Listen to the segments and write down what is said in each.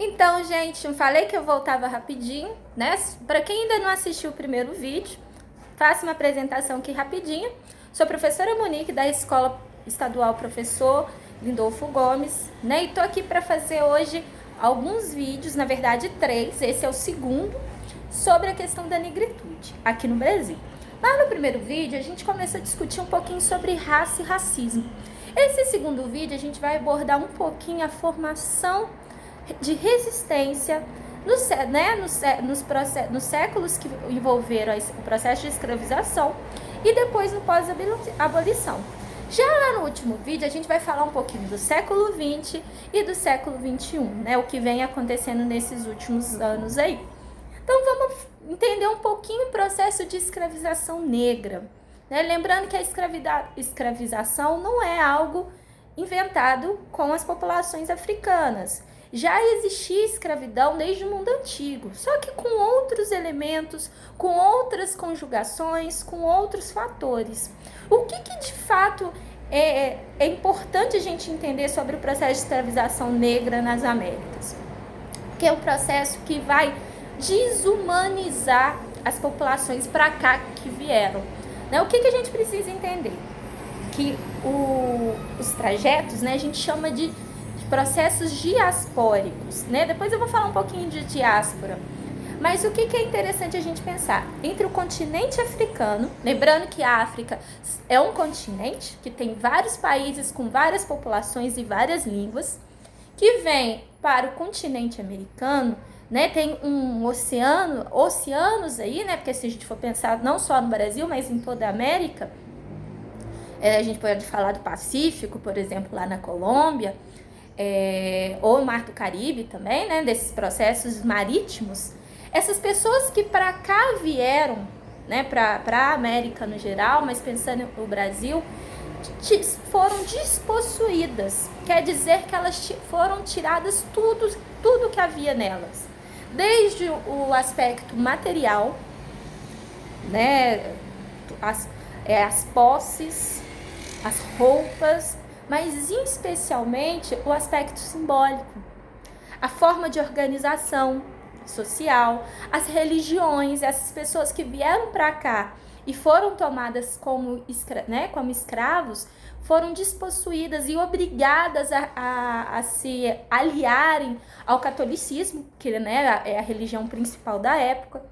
Então, gente, eu falei que eu voltava rapidinho, né? Para quem ainda não assistiu o primeiro vídeo, faço uma apresentação aqui rapidinho. Sou professora Monique da Escola Estadual Professor Lindolfo Gomes, né? E tô aqui para fazer hoje alguns vídeos, na verdade 3, esse é o segundo, sobre a questão da negritude aqui no Brasil. Lá no primeiro vídeo, a gente começou a discutir um pouquinho sobre raça e racismo. Esse segundo vídeo, a gente vai abordar um pouquinho a formação de resistência nos séculos que envolveram o processo de escravização e depois no pós-abolição. Já lá no último vídeo, a gente vai falar um pouquinho do século XX e do século XXI, né? O que vem acontecendo nesses últimos anos aí. Então, vamos entender um pouquinho o processo de escravização negra, né? Lembrando que a escravização não é algo inventado com as populações africanas. Já existia escravidão desde o mundo antigo, só que com outros elementos, com outras conjugações, com outros fatores. O que de fato é importante a gente entender sobre o processo de escravização negra nas Américas? Que é um processo que vai desumanizar as populações para cá que vieram. Né? O que a gente precisa entender? Que os trajetos, né, a gente chama de processos diaspóricos, né? Depois eu vou falar um pouquinho de diáspora. Mas o que é interessante a gente pensar? Entre o continente africano, lembrando que a África é um continente que tem vários países com várias populações e várias línguas, que vem para o continente americano, né? Tem um oceanos aí, né? Porque se a gente for pensar não só no Brasil, mas em toda a América, a gente pode falar do Pacífico, por exemplo, lá na Colômbia, ou o Mar do Caribe também, né, desses processos marítimos. Essas pessoas que para cá vieram, né, para a América no geral, mas pensando no Brasil, foram despossuídas. Quer dizer que elas foram tiradas tudo que havia nelas. Desde o aspecto material, né, as posses, as roupas, mas especialmente o aspecto simbólico, a forma de organização social, as religiões. Essas pessoas que vieram para cá e foram tomadas como escravos, foram despossuídas e obrigadas a se aliarem ao catolicismo, que, né, é a religião principal da época.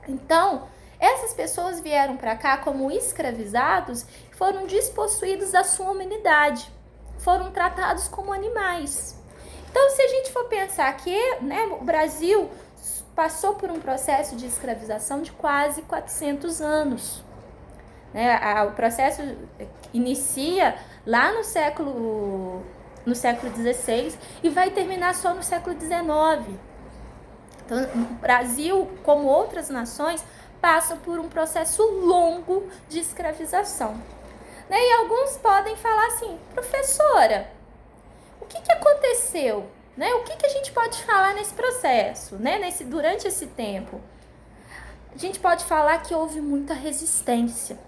Então, essas pessoas vieram para cá como escravizados e foram despossuídos da sua humanidade, foram tratados como animais. Então, se a gente for pensar que, né, o Brasil passou por um processo de escravização de quase 400 anos. Né? O processo inicia lá no século XVI e vai terminar só no século XIX. Então, o Brasil, como outras nações, passam por um processo longo de escravização. Né? E alguns podem falar assim, professora, o que aconteceu? Né? O que a gente pode falar nesse processo, né? Durante esse tempo? A gente pode falar que houve muita resistência.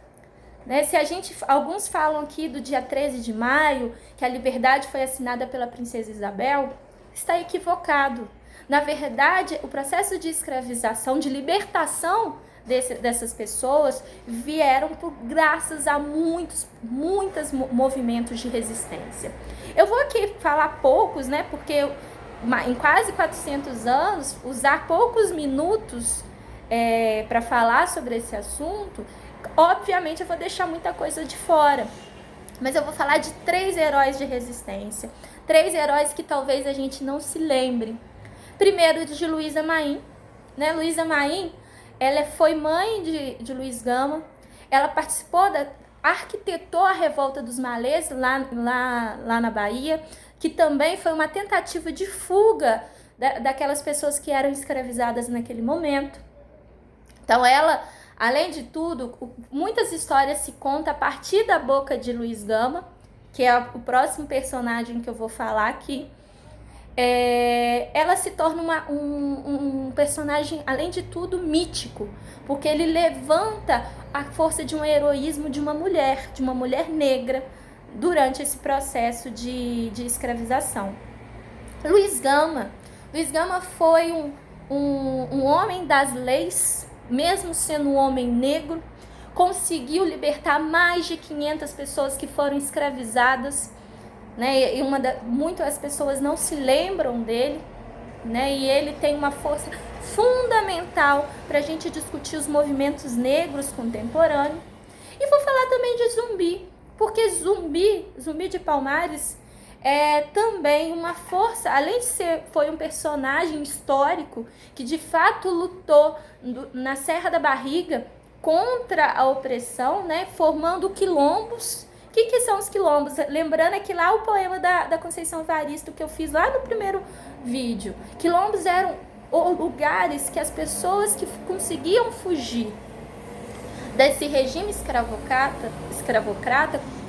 Né? Alguns falam aqui do dia 13 de maio, que a liberdade foi assinada pela princesa Isabel, está equivocado. Na verdade, o processo de escravização, de libertação dessas pessoas, vieram graças a muitos movimentos de resistência. Eu vou aqui falar poucos, né, porque em quase 400 anos, usar poucos minutos para falar sobre esse assunto, obviamente eu vou deixar muita coisa de fora. Mas eu vou falar de 3 heróis de resistência, 3 heróis que talvez a gente não se lembre. Primeiro, de Luísa Maim, né? Luísa Maim, ela foi mãe de Luiz Gama, ela arquitetou a revolta dos malês lá na Bahia, que também foi uma tentativa de fuga daquelas pessoas que eram escravizadas naquele momento. Então ela, além de tudo, muitas histórias se contam a partir da boca de Luiz Gama, que é o próximo personagem que eu vou falar aqui. Ela se torna um personagem, além de tudo, mítico, porque ele levanta a força de um heroísmo de uma mulher negra, durante esse processo de escravização. Luiz Gama Luiz Gama foi um homem das leis, mesmo sendo um homem negro, conseguiu libertar mais de 500 pessoas que foram escravizadas, né? E muitas pessoas não se lembram dele, né? E ele tem uma força fundamental para a gente discutir os movimentos negros contemporâneos. E vou falar também de Zumbi, porque Zumbi de Palmares é também uma força, além de foi um personagem histórico que de fato lutou na Serra da Barriga contra a opressão, né, formando quilombos. O que são os quilombos? Lembrando aqui lá o poema da Conceição Evaristo que eu fiz lá no primeiro vídeo. Quilombos eram lugares que as pessoas que conseguiam fugir desse regime escravocrata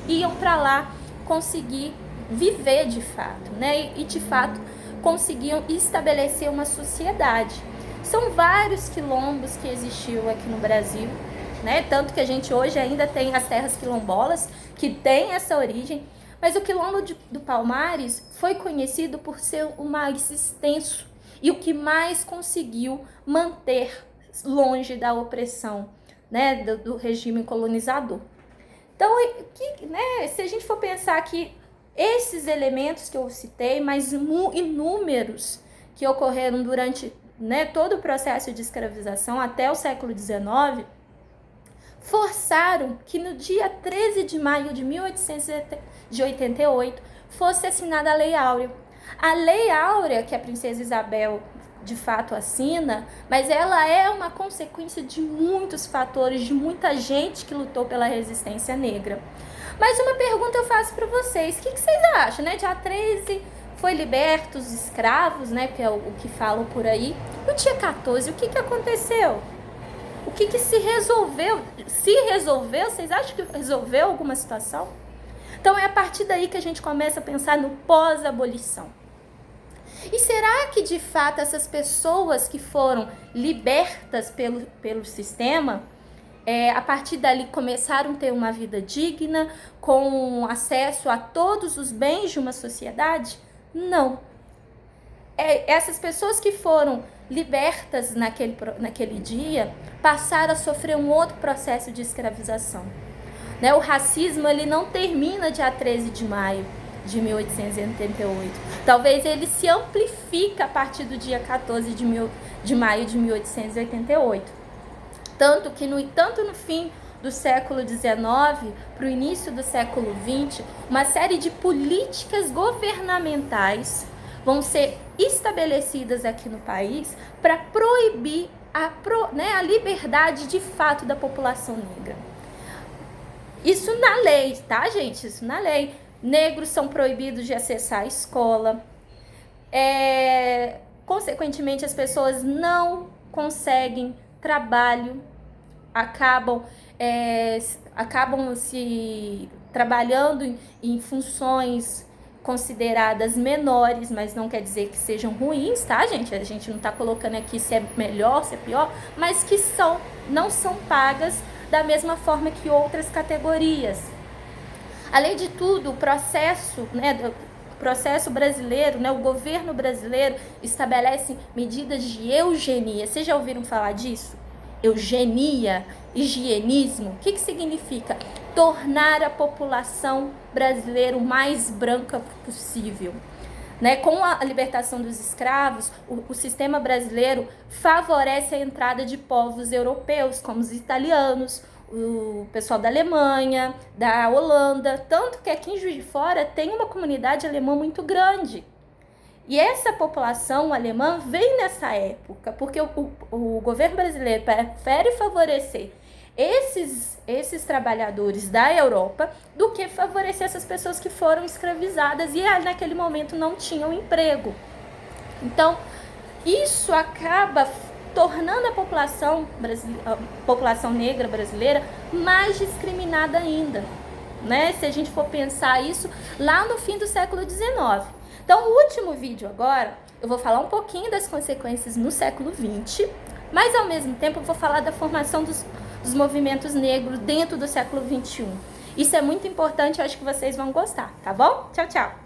iam para lá conseguir viver de fato, né? E de fato conseguiam estabelecer uma sociedade. São vários quilombos que existiam aqui no Brasil, né? Tanto que a gente hoje ainda tem as terras quilombolas, que tem essa origem, mas o quilombo do Palmares foi conhecido por ser o mais extenso e o que mais conseguiu manter longe da opressão, né? Do regime colonizador. Então, né? Se a gente for pensar que esses elementos que eu citei, mas inúmeros que ocorreram durante, né, todo o processo de escravização até o século XIX, forçaram que no dia 13 de maio de 1888 fosse assinada a Lei Áurea. A Lei Áurea, que a princesa Isabel de fato assina, mas ela é uma consequência de muitos fatores, de muita gente que lutou pela resistência negra. Mas uma pergunta eu faço para vocês, o que vocês acham, né? Dia 13 foi liberto os escravos, né? Que é o que falam por aí. No dia 14, o que aconteceu? O que se resolveu? Se resolveu, vocês acham que resolveu alguma situação? Então é a partir daí que a gente começa a pensar no pós-abolição. E será que de fato essas pessoas que foram libertas pelo sistema, a partir dali começaram a ter uma vida digna, com acesso a todos os bens de uma sociedade? Não. Essas pessoas que foram libertas naquele dia passaram a sofrer um outro processo de escravização. Né? O racismo ele não termina dia 13 de maio de 1888. Talvez ele se amplifique a partir do dia 14 de maio de 1888. Tanto no fim do século XIX para o início do século XX, uma série de políticas governamentais vão ser estabelecidas aqui no país para proibir a liberdade de fato da população negra. Isso na lei, tá, gente? Isso na lei. Negros são proibidos de acessar a escola. Consequentemente, as pessoas não conseguem trabalho, acabam se trabalhando em funções consideradas menores, mas não quer dizer que sejam ruins, tá, gente? A gente não tá colocando aqui se é melhor, se é pior, mas que não são pagas da mesma forma que outras categorias. Além de tudo, o processo brasileiro, né, o governo brasileiro estabelece medidas de eugenia. Vocês já ouviram falar disso? Eugenia, higienismo. O que significa? Tornar a população brasileira o mais branca possível. Né? Com a libertação dos escravos, o sistema brasileiro favorece a entrada de povos europeus, como os italianos, o pessoal da Alemanha, da Holanda, tanto que aqui em Juiz de Fora tem uma comunidade alemã muito grande. E essa população alemã vem nessa época, porque o governo brasileiro prefere favorecer esses trabalhadores da Europa do que favorecer essas pessoas que foram escravizadas e naquele momento não tinham emprego. Então, isso acaba tornando a população negra brasileira mais discriminada ainda, né? Se a gente for pensar isso lá no fim do século XIX. Então, o último vídeo agora, eu vou falar um pouquinho das consequências no século XX, mas ao mesmo tempo eu vou falar da formação dos movimentos negros dentro do século XXI. Isso é muito importante, eu acho que vocês vão gostar, tá bom? Tchau, tchau!